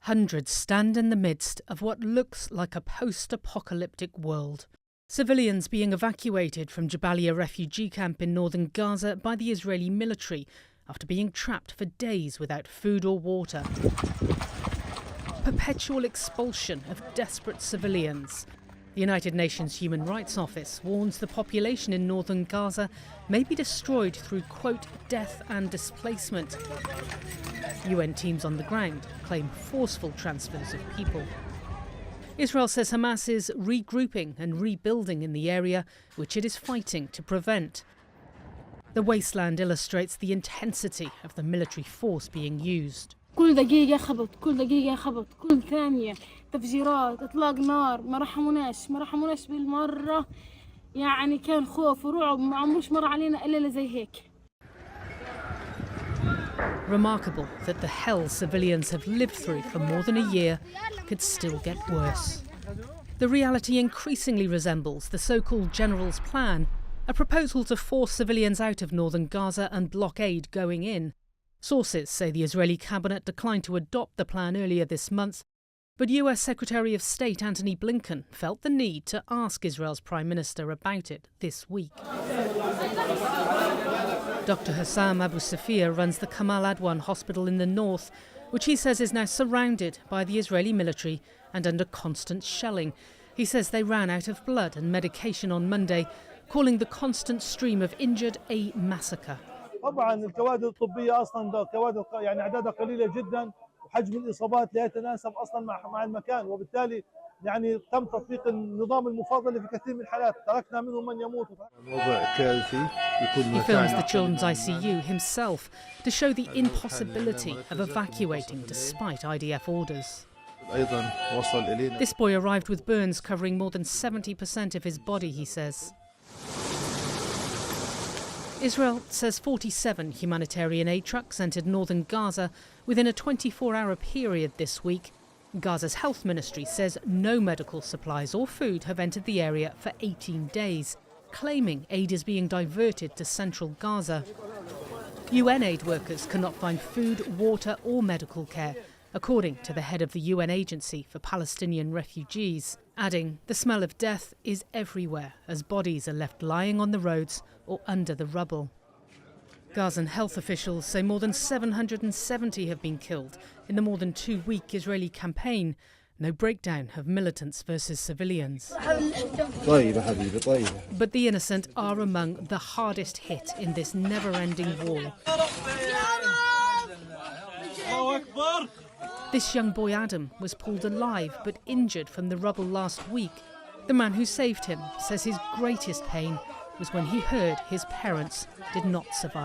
Hundreds stand in the midst of what looks like a post-apocalyptic world. Civilians being evacuated from Jebaliya refugee camp in northern Gaza by the Israeli military after being trapped for days without food or water. Perpetual expulsion of desperate civilians. The United Nations Human Rights Office warns the population in northern Gaza may be destroyed through, quote, death and displacement. UN teams on the ground claim forceful transfers of people. Israel says Hamas is regrouping and rebuilding in the area, which it is fighting to prevent. The wasteland illustrates the intensity of the military force being used. كل دقيقة خبط، كل دقيقة خبط، كل ثانية تفجيرات، إطلاق نار، ما رحموناش بالمرة، يعني كان خوف ورعب ما عمروش مر علينا إلا زي هيك. Remarkable that the hell civilians have lived through for more than a year could still get worse. The reality increasingly resembles the so-called General's Plan, a proposal to force civilians out of northern Gaza and block aid going in. Sources say the Israeli cabinet declined to adopt the plan earlier this month, but US Secretary of State Antony Blinken felt the need to ask Israel's Prime Minister about it this week. Dr. Hussam Abu Safir runs the Kemal hospital in the north, which he says is now surrounded by the Israeli military and under constant shelling. He says they ran out of blood and medication on Monday, calling the constant stream of injured a massacre. طبعا الكوادر الطبيه اصلا كوادر يعني اعدادها قليله جدا وحجم الاصابات لا يتناسب اصلا مع المكان وبالتالي يعني تم تطبيق النظام المفاضل في كثير من الحالات تركنا منهم من يموت. وضع كارثي He films the children's ICU himself to show the impossibility of evacuating despite IDF orders. ايضا وصل الينا. This boy arrived with burns covering more than 70% of his body, he says. Israel says 47 humanitarian aid trucks entered northern Gaza within a 24-hour period this week. Gaza's health ministry says no medical supplies or food have entered the area for 18 days, claiming aid is being diverted to central Gaza. UN aid workers cannot find food, water or medical care, according to the head of the UN Agency for Palestinian Refugees, adding the smell of death is everywhere as bodies are left lying on the roads or under the rubble. Gazan health officials say more than 770 have been killed in the more than 2-week Israeli campaign. No breakdown of militants versus civilians. But the innocent are among the hardest hit in this never-ending war. This young boy Adam was pulled alive but injured from the rubble last week. The man who saved him says his greatest pain was when he heard his parents did not survive.